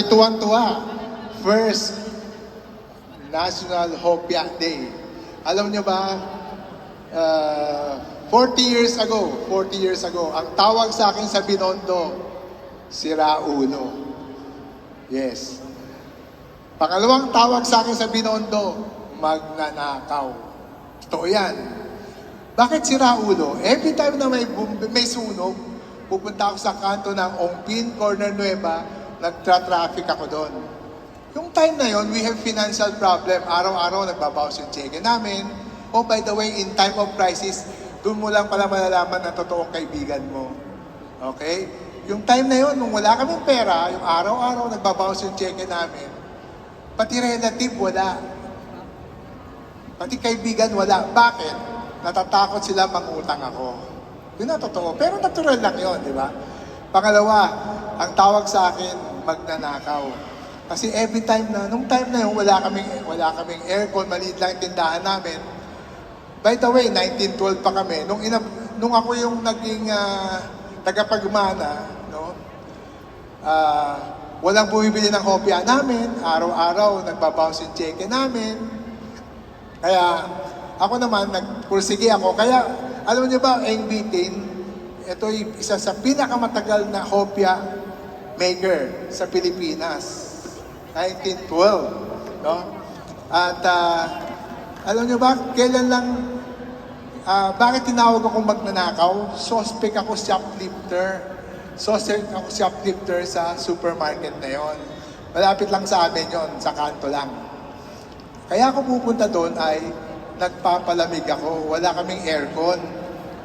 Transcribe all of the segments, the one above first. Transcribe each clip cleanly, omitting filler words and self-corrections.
Tuwan-tuwa, first National Hopia Day. Alam niyo ba, 40 years ago, ang tawag sa akin sa Binondo, si Raulo. Yes. Pangalawang tawag sa akin sa Binondo, magnanakaw. Totoo yan. Bakit si Raulo? Every time na may sunog, pupunta ako sa kanto ng Ongpin, Corner Nueva, nagtra-traffic ako doon. Yung time na yon, we have financial problem. Araw-araw nagbabawas yung cheque namin. Oh, by the way, in time of crisis, doon mo lang pala malalaman na totoong kaibigan mo. Okay? Yung time na yon, nung wala kaming pera, yung araw-araw nagbabawas yung cheque namin, pati relative wala. Pati kaibigan wala. Bakit? Natatakot sila mangutang ako. Yun na totoo. Pero natural lang yon, di ba? Pangalawa, ang tawag sa akin, magnanakaw. Kasi every time na, nung time na yun, wala kaming aircon, maliit lang yung tindahan namin. By the way, 1912 pa kami. Nung ako yung naging tagapagmana, no? Walang bumibili ng kopya namin. Araw-araw, nagbabounce yung cheque namin. Kaya, ako naman, nagpursige ako. Kaya, alam niyo ba, ang bitin, ito ay isa sa pinakamatagal na hopya maker sa Pilipinas. 1912. No? At alam niyo ba, kailan lang, bakit tinawag akong magnanakaw? Suspect ako shoplifter sa supermarket na yon. Malapit lang sa amin yon, sa kanto lang. Kaya ako pupunta doon ay nagpapalamig ako. Wala kaming aircon.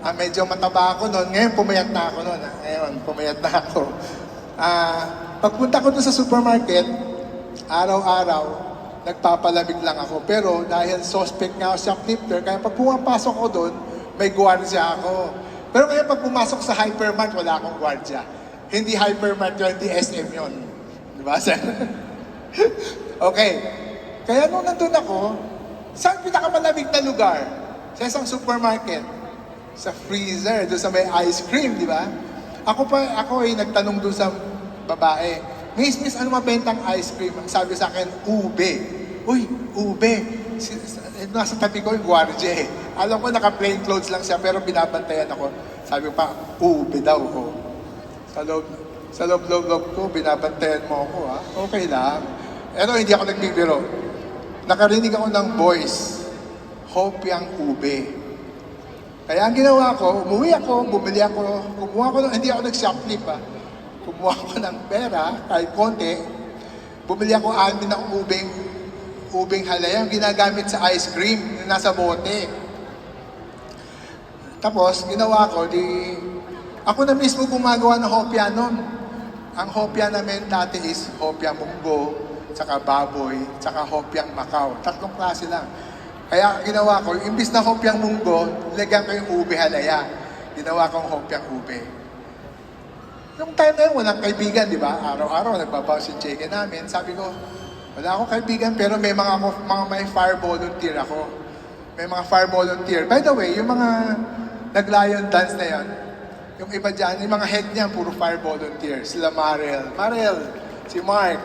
Medyo mataba ako noon. Ngayon, pumayat na ako noon. Pagpunta ko doon sa supermarket, araw-araw, nagpapalamig lang ako. Pero dahil suspect nga ako shoplifter, kaya pag pumapasok ko doon, may gwardiya ako. Pero ngayon pag pumasok sa hypermart, wala akong gwardiya. Hindi hypermart yun, hindi SM yun. Diba, sir? Okay. Kaya nung nandun ako, saan pinakamalamig na lugar? Sa isang supermarket. Sa freezer, doon sa may ice cream, di ba? Ako ay nagtanong doon sa babae, Miss, ano mabentang ice cream? Sabi sa akin, ube. Uy, ube. Nasa tabi ko yung gwardiya eh. Alam ko naka-plain clothes lang siya, pero binabantayan ako. Sabi pa, ube daw ko. Sa loob ko, binabantayan mo ako ha. Okay lang. Pero hindi ako nagbibiro. Nakarinig ako ng voice, Hopyang ube. Kaya ang ginawa ko, umuwi ako, bumili ako, hindi ako nag-shoplift ha. Kumuha ko ng pera, kahit konti, bumili ako 6 ng ubing halaya, yung ginagamit sa ice cream, yung nasa bote. Tapos, ginawa ko, ako na mismo gumagawa ng hopya nun. Ang hopya namin dati is hopya munggo, tsaka baboy, tsaka hopyang Macau. 3 klase lang. Kaya ginawa ko, imbis na hopyang munggo, lagyan ko yung ube halaya. Ginawa kong hopyang ube. Yung time na yun, walang kaibigan, di ba? Araw-araw, nagbabawas yung cheque namin. Sabi ko, wala akong kaibigan, pero may may fire volunteer ako. May mga fire volunteer. By the way, yung mga nag-lion dance na yan, yung iba dyan, yung mga head niya, puro fire volunteer. Sila Marel, si Mark.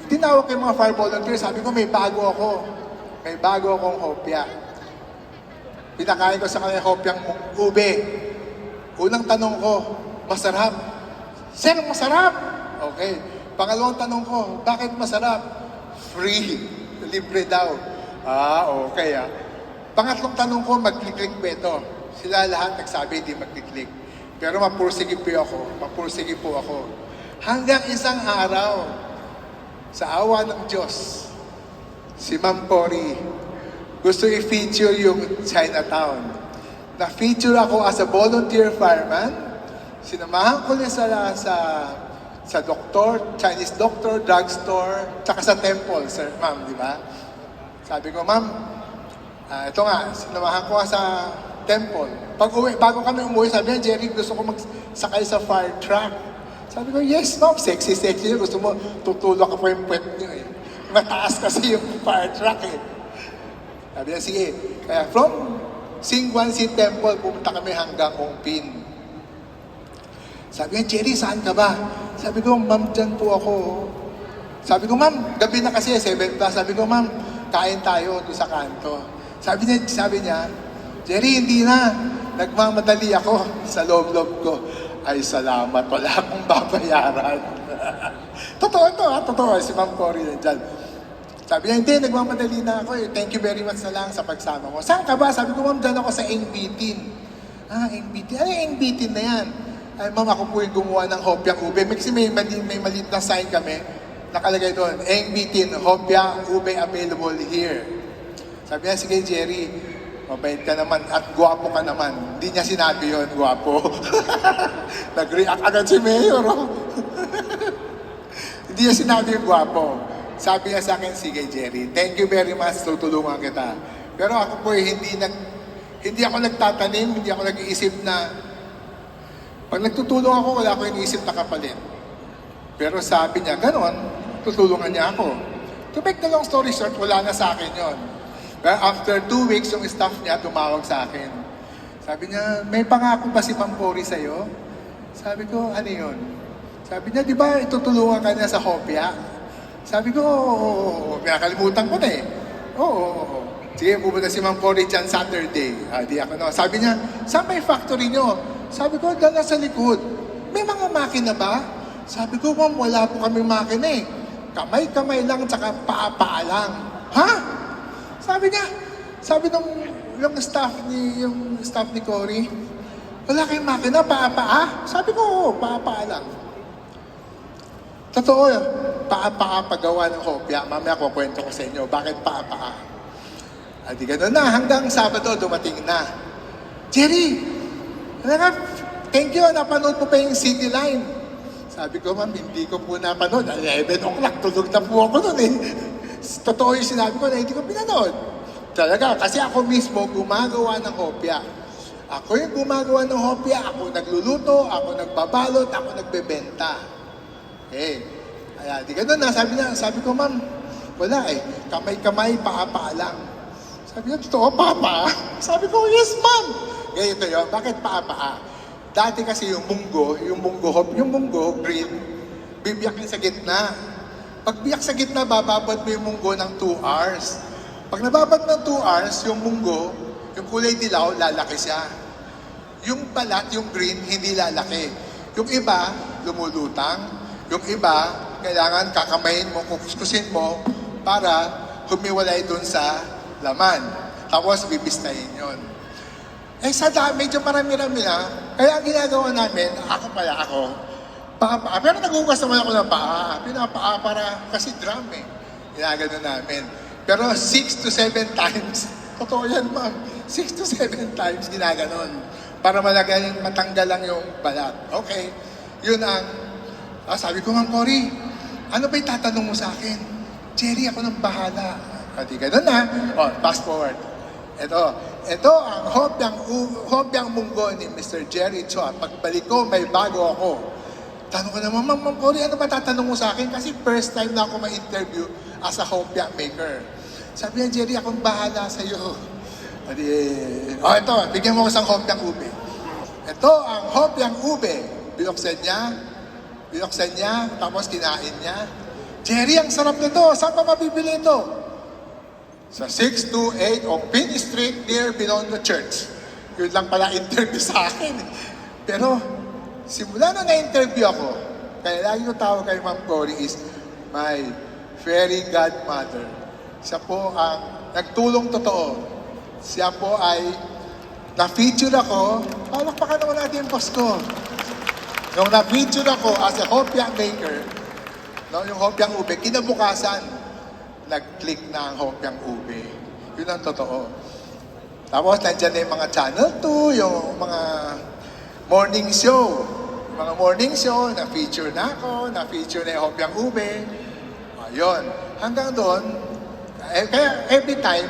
Tinawag ko yung mga fire volunteer, sabi ko, may bago akong hopya. Pinakain ko sa kanila hopyang ube. Unang tanong ko, masarap? Sir, masarap! Okay. Pangalawang tanong ko, bakit masarap? Free. Libre daw. Okay Pangatlong tanong ko, mag-click ba ito? Sila lahat nagsabi, hindi mag-click. Pero mapursige po ako. Hanggang isang araw, sa awa ng Diyos, si Ma'am Cory, gusto i-feature yung Chinatown. Na-feature ako as a volunteer fireman. Sinamahan ko niya sa doktor, Chinese doctor, drugstore, tsaka sa temple, sir, ma'am, di ba? Sabi ko, ma'am, ito nga, sinamahan ko sa temple. Bago kami umuwi, sabi niya, Jerry, gusto ko magsakay sa fire truck. Sabi ko, yes, ma'am, sexy. Gusto mo, tutulak ko pa yung puwet niyo eh. Mataas kasi yung fire truck eh. Sabi niya, sige. Kaya from Singguansi Temple, pumunta kami hanggang Ongpin. Sabi niya, Jerry, saan ka ba? Sabi ko, ma'am, dyan po ako. Sabi ko, ma'am, gabi na kasi, 7 plus. Sabi ko, ma'am, kain tayo doon sa kanto. Sabi niya, Jerry, hindi na. Nagmamadali ako sa loob-loob ko. Ay, salamat. Wala akong babayaran. Totoo to, ha? Totoo. Si Ma'am Cory nandyan. Sabi niya, hindi, nagmamadali na ako. Thank you very much na lang sa pagsama mo. Saan ka ba? Sabi ko, ma'am, dyan ako sa Eng-18. Eng-18. Ano yung Eng-18 na yan? Ay, ma'am, ako po yung gumawa ng Hopyang Ube. Kasi may maliit na sign kami. Nakalagay doon, Eng-18, Hopyang Ube available here. Sabi niya, sige, Jerry, mabait ka naman at gwapo ka naman. Hindi niya sinabi yun, gwapo. Nag-react agad si Mayor. Oh. Hindi niya sinabi yung gwapo. Sabi niya sa akin, sige Jerry, thank you very much, tutulungan kita. Pero ako po hindi ako nagtatanim, hindi ako nag-iisip na, pag nagtutulong ako, wala ako iniisip na kapalit. Pero sabi niya, ganon, tutulungan niya ako. To make the long story short, wala na sa akin yon. Pero after 2 weeks, yung staff niya tumawag sa akin. Sabi niya, may pangako ba si Ma'am Cory sa'yo? Sabi ko, ano yun? Sabi niya, di ba itutulungan ka niya sa Hopya? Sabi ko, oo, nakalimutan ko na eh. Oo. Sige, pupunta si Ma'am Cory dyan Saturday. Di ako no. Sabi niya, saan may factory niyo? Sabi ko, dala sa likod. May mga makina ba? Sabi ko, ma'am, wala po kami makina eh. Kamay-kamay lang, tsaka paa-paa lang. Ha? Sabi yung staff ni Cory, wala kayong makina, paa-paa? Sabi ko, oo, paa-paa lang. Totoo yun. Paa-paa paggawa ng Hopya. Mamaya ko kwento ko sa inyo, bakit paa-paa? Di gano'n na, hanggang Sabado dumating na. Jerry, thank you, napanood mo pa yung City Line. Sabi ko, ma'am, hindi ko po napanood. 11 o'clock, tulog na po ako nun eh. Totoo yung sinabi ko na hindi ko pinanood. Talaga, kasi ako mismo gumagawa ng Hopya. Ako yung gumagawa ng Hopya, ako nagluluto, ako nagbabalot, ako nagbebenta. Di gano'n na, sabi ko, ma'am, wala eh, kamay-kamay, paa-paa lang. Sabi niya, totoo, paa-paa? Sabi ko, yes, ma'am. Ganito yun, bakit paa-paa? Dati kasi yung munggo, green, bibiyakin sa gitna. Pag biyak sa gitna, bababad mo yung munggo ng 2 hours. Pag nababad ng 2 hours, yung munggo, yung kulay dilaw, lalaki siya. Yung balat, yung green, hindi lalaki. Yung iba, lumulutang. Yung iba, kailangan kakamayin mo, kukuskusin mo para humiwalay dun sa laman. Tapos, bibistahin yun. Sa dami, medyo marami-rami na. Kaya ang ginagawa namin, ako, paa. Pero nagugas naman ako ng paa. Pinapaa para, kasi drum eh. Ginagano namin. Pero 6 to 7 times, totoo yan ma'am, 6 to 7 times ginaganon. Para matanggal lang yung balat. Okay, yun ang, sabi ko, Ma'am Cory, ano ba yung tatanong mo sa akin? Jerry, ako nang bahala. Di ganun na. Fast forward. Ito ang hopyang munggo ni Mr. Jerry Chua. Pagbalik ko, may bago ako. Tanong ko naman, Ma'am Cory, ano ba tatanong mo sa akin? Kasi first time na ako ma-interview as a hopya maker. Sabi niya, Jerry, akong bahala sa'yo. Ito, bigyan mo ko sa hopyang ube. Ito ang hopyang ube. Binuksan niya, tapos kinain niya. Jerry, ang sarap nito. Saan pa mabibili ito? Sa 628 on Pin Street near Binondo Church. Yun lang pala interview sa akin. Pero, simula na na-interview ako, kaya lagi ko tawag kay Ma'am Cory is my fairy godmother. Siya po ang nagtulong totoo. Siya po ay na-feature ako. Palakpakan naman natin yung boss ko. Nung na-feature ako as a hopyang maker, yung hopyang ube, kinabukasan, nag-click na ang hopyang ube. Yun ang totoo. Tapos, nandiyan na yung mga Channel 2, yung mga morning show. Mga morning show, na-feature na ako, na-feature na yung hopyang ube. Ayun. Hanggang doon, kaya every time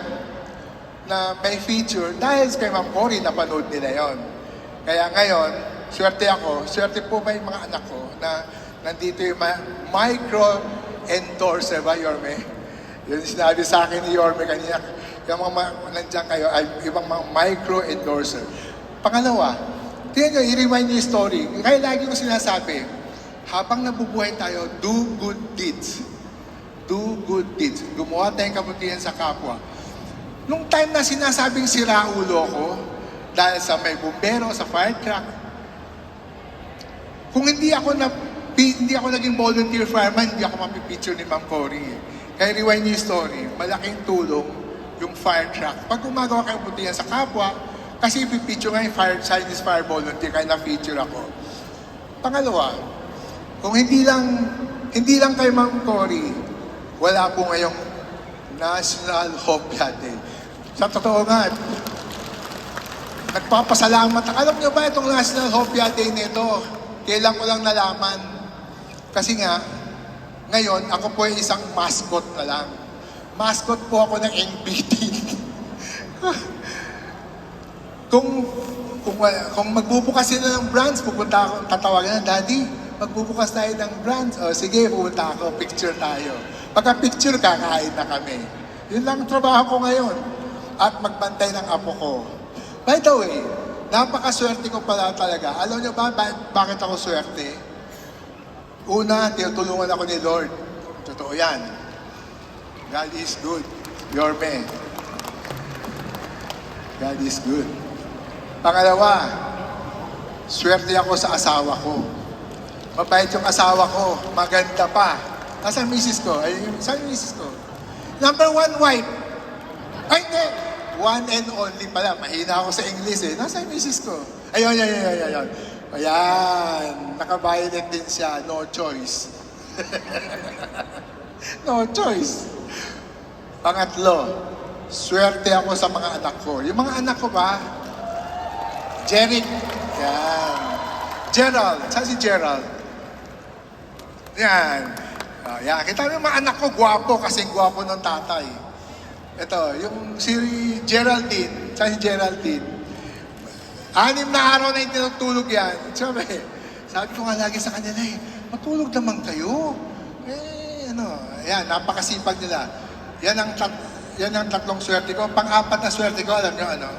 na may feature, dahil kay Ma'am Cory, napanood nila yon. Kaya ngayon, swerte po ba yung mga anak ko na nandito yung micro-endorser ba, Yorme? Yung sinabi sa akin ni Yorme kanina, yung mga nandiyan kayo ay ibang mga micro-endorser. Pangalawa, tingnan nyo, i-rewind nyo yung story. Kaya lagi ko sinasabi, habang nabubuhay tayo, do good deeds. Do good deeds. Gumawa tayong kabutihan sa kapwa. Nung time na sinasabing sira ulo ko, dahil sa may bumbero, sa fire truck, kung hindi ako naging volunteer fireman, hindi ako mapipicture ni Ma'am Cory. Kaya rewind niyo yung story, malaking tulong yung fire truck. Pag gumagawa kayo butihan sa kapwa, kasi ipipicture nga yung Chinese fire volunteer, kaya na-feature ako. Pangalawa, kung hindi lang kay Ma'am Cory, wala po ngayong National Hopia Day. Sa totoo nga, nagpapasalamat. Alam niyo ba itong National Hopia Day nito? Kailan ko lang nalaman. Kasi nga, ngayon, ako po ay isang mascot na lang. Mascot po ako ng NBT. kung magbubukas sila ng brands, pupunta ako, tatawagan na, Daddy, magbubukas tayo ng brands. O sige, pupunta ako, picture tayo. Pagka-picture, kakain na kami. Yun lang ang trabaho ko ngayon. At magbantay ng apo ko. By the way, napakaswerte ko pala talaga. Alam niyo ba bakit ako swerte? Una, tinutulungan ako ni Lord. Totoo yan. God is good. Yorme. God is good. Pangalawa, swerte ako sa asawa ko. Mabait yung asawa ko. Maganda pa. Nasaan misis ko? Saan misis ko? Number one, wife. Ay, hindi. One and only pala. Mahina ako sa English eh. Nasaan misis ko? Ayun. Ayan. Naka-violet din siya. No choice. No choice. Pangatlo, swerte ako sa mga anak ko. Yung mga anak ko ba? Jeric. Yan. Gerald. Saan si Gerald? Yan. Yan. Kita mo yung mga anak ko, gwapo kasing gwapo ng tatay. Ito, yung si Geraldine. Saan si Geraldine? 6 na araw na yung tinutulog yan. Sabi ko nga lagi sa kanila matulog naman kayo. Yan, napakasipag nila. Yan ang tatlong swerte ko. Pang-apat na swerte ko, alam nyo ano?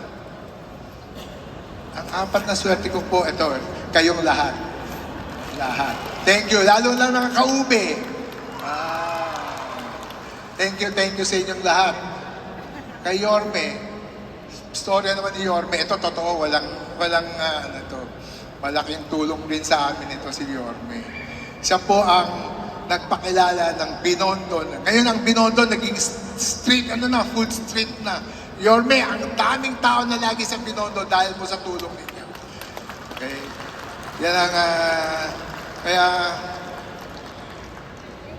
Ang apat na swerte ko po, ito, kayong lahat. Lahat. Thank you. Lalo lang mga kaube. Thank you sa inyong lahat. Kay Yorme, storya naman ni Yorme, ito totoo, walang malaking tulong din sa amin ito si Yorme. Siya po ang nagpakilala ng Binondo. Ngayon ang Binondo naging street, food street na. Yorme, ang daming tao na lagi sa Binondo dahil po sa tulong ninyo. Okay? Yan ang,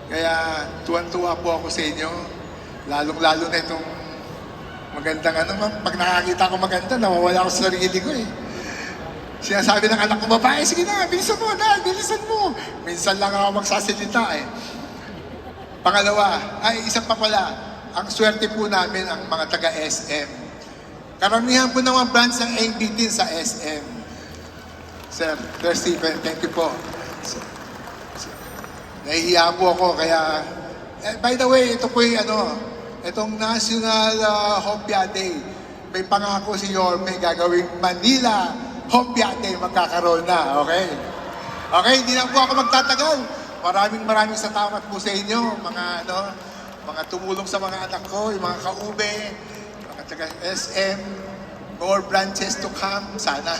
kaya tuwan-tuwa po ako sa inyo. Lalong-lalo na itong magandang pag nakakita ko maganda, nawawala ako sa sarili ko eh. Sinasabi ng anak ko, babae, sige na, bilisan mo na, bilisan mo. Minsan lang ako magsasalita eh. Pangalawa, isa pa pala, ang swerte po namin ang mga taga-SM. Karamihan po ng mga branch ng NBT sa SM. Sir Stephen, thank you po. Nahihiya po ako, kaya, by the way, ito po yung itong National Hopia Day. May pangako si Yorme gagawing Manila Hopia Day magkakaroon na, okay? Okay, hindi na po ako magtatagal. Maraming salamat po sa inyo, mga tumulong sa mga anak ko, yung mga kaube, mga taga-SM, more branches to come, sana.